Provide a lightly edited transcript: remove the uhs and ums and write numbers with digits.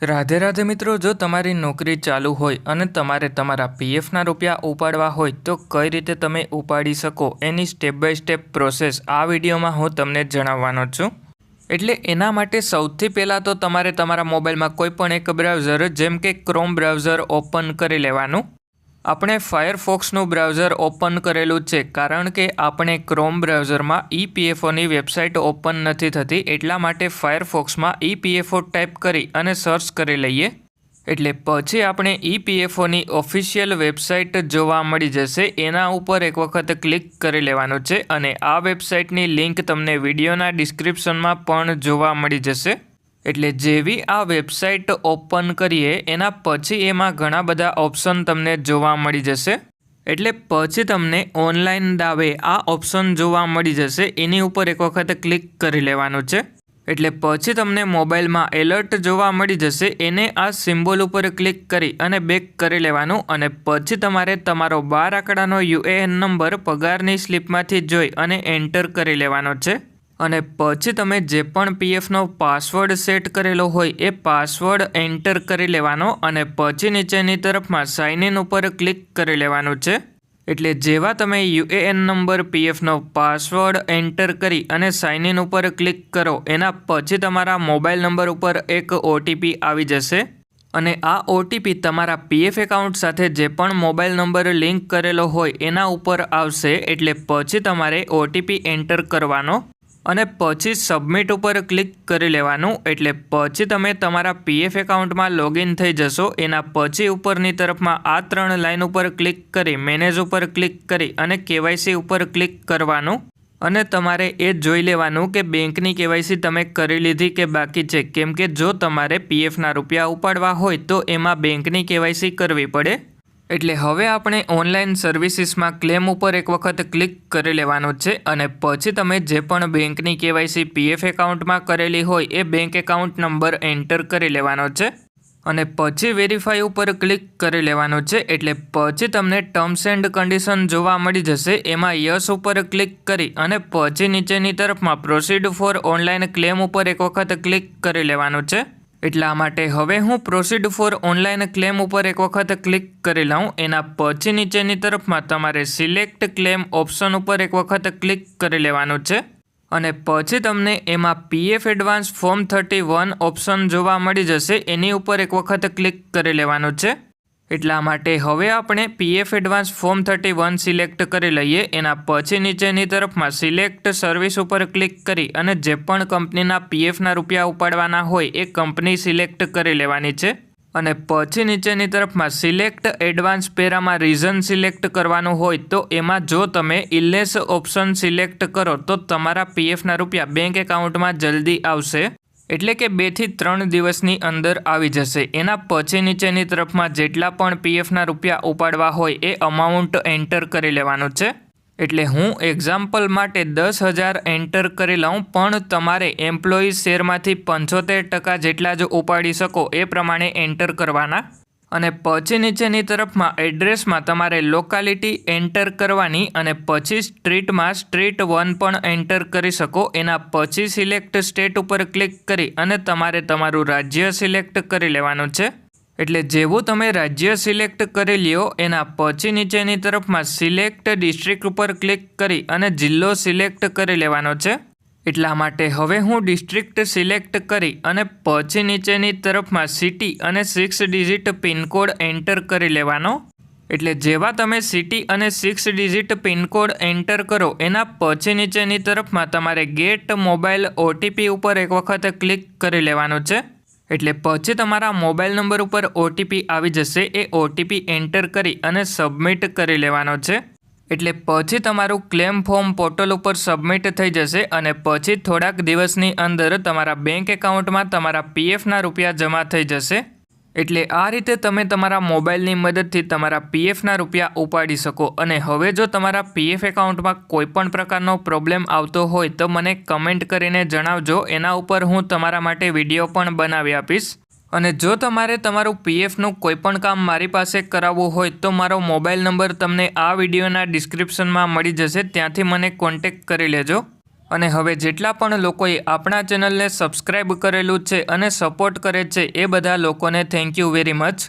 રાધે રાધે મિત્રો, જો તમારી નોકરી ચાલુ હોય અને તમારે તમારા પીએફના રૂપિયા ઉપાડવા હોય તો કઈ રીતે તમે ઉપાડી શકો એની સ્ટેપ બાય સ્ટેપ પ્રોસેસ આ વિડીયોમાં હું તમને જણાવવાનો છું। એટલે એના માટે સૌથી પહેલાં તો તમારે તમારા મોબાઈલમાં કોઈ પણ એક બ્રાઉઝર જેમ કે ક્રોમ બ્રાઉઝર ઓપન કરી લેવાનું। આપણે ફાયરફોક્સનું બ્રાઉઝર ઓપન કરેલું છે કારણ કે આપણે ક્રોમ બ્રાઉઝરમાં ઈપીએફઓની વેબસાઇટ ઓપન નથી થતી, એટલા માટે ફાયરફોક્સમાં ઈપીએફઓ ટાઈપ કરી અને સર્ચ કરી લઈએ એટલે પછી આપણે ઈપીએફઓની ઓફિશિયલ વેબસાઇટ જોવા મળી જશે। એના ઉપર એક વખત ક્લિક કરી લેવાનું છે અને આ વેબસાઇટની લિંક તમને વિડીયોના ડિસ્ક્રિપ્શનમાં પણ જોવા મળી જશે। એટલે જેવી આ વેબસાઇટ ઓપન કરીએ એના પછી એમાં ઘણા બધા ઓપ્શન તમને જોવા મળી જશે। એટલે પછી તમને ઓનલાઈન દાવે આ ઓપ્શન જોવા મળી જશે, એની ઉપર એક વખત ક્લિક કરી લેવાનું છે। એટલે પછી તમને મોબાઈલમાં એલર્ટ જોવા મળી જશે, એને આ સિમ્બોલ ઉપર ક્લિક કરી અને બેક કરી લેવાનું અને પછી તમારે તમારો 12 આંકડાનો યુએએન નંબર પગારની સ્લિપમાંથી જોઈ અને એન્ટર કરી લેવાનો છે અને પછી તમે જે પણ પીએફનો પાસવર્ડ સેટ કરેલો હોય એ પાસવર્ડ એન્ટર કરી લેવાનો અને પછી નીચેની તરફમાં સાઇન ઇન ઉપર ક્લિક કરી લેવાનું છે। એટલે જેવા તમે યુએએન નંબર પીએફનો પાસવર્ડ એન્ટર કરી અને સાઇન ઇન ઉપર ક્લિક કરો એના પછી તમારા મોબાઈલ નંબર ઉપર એક ઓટીપી આવી જશે અને આ ઓટીપી તમારા પીએફ એકાઉન્ટ સાથે જે પણ મોબાઈલ નંબર લિંક કરેલો હોય એના ઉપર આવશે। એટલે પછી તમારે ઓટીપી એન્ટર કરવાનો અને પછી સબમિટ ઉપર ક્લિક કરી લેવાનું। એટલે પછી તમે તમારા પીએફ એકાઉન્ટમાં લોગિન થઈ જશો। એના પછી ઉપરની તરફમાં આ 3 લાઇન ઉપર ક્લિક કરી મેનેજ ઉપર ક્લિક કરી અને કેવાયસી ઉપર ક્લિક કરવાનું અને તમારે એ જોઈ લેવાનું કે બેંકની કેવાયસી તમે કરી લીધી કે બાકી છે, કેમ કે જો તમારે પીએફના રૂપિયા ઉપાડવા હોય તો એમાં બેંકની કેવાયસી કરવી પડે। એટલે હવે આપણે ઓનલાઈન સર્વિસીસમાં ક્લેમ ઉપર એક વખત ક્લિક કરી લેવાનું છે અને પછી તમે જે પણ બેંકની કેવાયસી પીએફ એકાઉન્ટમાં કરેલી હોય એ બેંક એકાઉન્ટ નંબર એન્ટર કરી લેવાનો છે અને પછી વેરીફાઈ ઉપર ક્લિક કરી લેવાનું છે। એટલે પછી તમને ટર્મ્સ એન્ડ કન્ડિશન જોવા મળી જશે, એમાં યસ ઉપર ક્લિક કરી અને પછી નીચેની તરફમાં પ્રોસીડ ફોર ઓનલાઈન ક્લેમ ઉપર એક વખત ક્લિક કરી લેવાનું છે। એટલા માટે હવે હું પ્રોસીડ ફોર ઓનલાઈન ક્લેમ ઉપર એક વખત ક્લિક કરી લઉં। એના પછી નીચેની તરફમાં તમારે સિલેક્ટ ક્લેમ ઓપ્શન ઉપર એક વખત ક્લિક કરી લેવાનું છે અને પછી તમને એમાં પીએફ એડવાન્સ ફોર્મ 31 ઓપ્શન જોવા મળી જશે, એની ઉપર એક વખત ક્લિક કરી લેવાનું છે। એટલા માટે હવે આપણે પીએફ એડવાન્સ ફોર્મ 31 સિલેક્ટ કરી લઈએ। એના પછી નીચેની તરફમાં સિલેક્ટ સર્વિસ ઉપર ક્લિક કરી અને જે પણ કંપનીના પીએફના રૂપિયા ઉપાડવાના હોય એ કંપની સિલેક્ટ કરી લેવાની છે અને પછી નીચેની તરફમાં સિલેક્ટ એડવાન્સ પેરામાં રીઝન સિલેક્ટ કરવાનું હોય તો એમાં જો તમે ઇલનેસ ઓપ્શન સિલેક્ટ કરો તો તમારા પીએફના રૂપિયા બેંક એકાઉન્ટમાં જલ્દી આવશે, એટલે કે 2 થી 3 દિવસની અંદર આવી જશે। એના પછી નીચેની તરફમાં જેટલા પણ પીએફના રૂપિયા ઉપાડવા હોય એ અમાઉન્ટ એન્ટર કરી લેવાનું છે। એટલે હું એક્ઝામ્પલ માટે 10,000 એન્ટર કરી લઉં, પણ તમારે એમ્પ્લોયી શેરમાંથી 75% જેટલા જ ઉપાડી શકો એ પ્રમાણે એન્ટર કરવાના અને પછી નીચેની તરફમાં એડ્રેસમાં તમારે લોકાલિટી એન્ટર કરવાની અને પછી સ્ટ્રીટમાં સ્ટ્રીટ 1 પણ એન્ટર કરી શકો। એના પછી સિલેક્ટ સ્ટેટ ઉપર ક્લિક કરી અને તમારે તમારું રાજ્ય સિલેક્ટ કરી લેવાનું છે। એટલે જેવું તમે રાજ્ય સિલેક્ટ કરી લ્યો એના પછી નીચેની તરફમાં સિલેક્ટ ડિસ્ટ્રિક્ટ ઉપર ક્લિક કરી અને જિલ્લો સિલેક્ટ કરી લેવાનો છે। એટલા માટે હવે હું ડિસ્ટ્રિક્ટ સિલેક્ટ કરી અને પછી નીચેની તરફમાં સિટી અને 6 ડિજિટ પિનકોડ એન્ટર કરી લેવાનો। એટલે જેવા તમે સિટી અને 6 ડિજિટ પિનકોડ એન્ટર કરો એના પછી નીચેની તરફમાં તમારે ગેટ મોબાઈલ ઓટીપી ઉપર એક વખત ક્લિક કરી લેવાનું છે। એટલે પછી તમારા મોબાઈલ નંબર ઉપર ઓટીપી આવી જશે, એ ઓટીપી એન્ટર કરી અને સબમિટ કરી લેવાનો છે। એટલે પછી તમારું ક્લેમ ફોર્મ પોર્ટલ ઉપર સબમિટ થઈ જશે અને પછી થોડાક દિવસની અંદર તમારા બેંક એકાઉન્ટમાં તમારા પીએફના રૂપિયા જમા થઈ જશે। એટલે આ રીતે તમે તમારા મોબાઈલની મદદથી તમારા પીએફના રૂપિયા ઉપાડી શકો। અને હવે જો તમારા પીએફ એકાઉન્ટમાં કોઈ પણ પ્રકારનો પ્રોબ્લેમ આવતો હોય તો મને કમેન્ટ કરીને જણાવજો, એના ઉપર હું તમારા માટે વિડીયો પણ બનાવી આપીશ। અને જો તમારે તમારું પીએફનું કોઈ પણ કામ મારી પાસે કરાવવું હોય તો મારો મોબાઈલ નંબર તમને આ વિડીયોના ડિસ્ક્રિપ્શનમાં મળી જશે, ત્યાંથી મને કોન્ટેક્ટ કરી લેજો। અને હવે જેટલા પણ લોકોએ આપણા ચેનલને સબસ્ક્રાઈબ કરેલું છે અને સપોર્ટ કરે છે એ બધા લોકોને થેન્ક યુ વેરી મચ.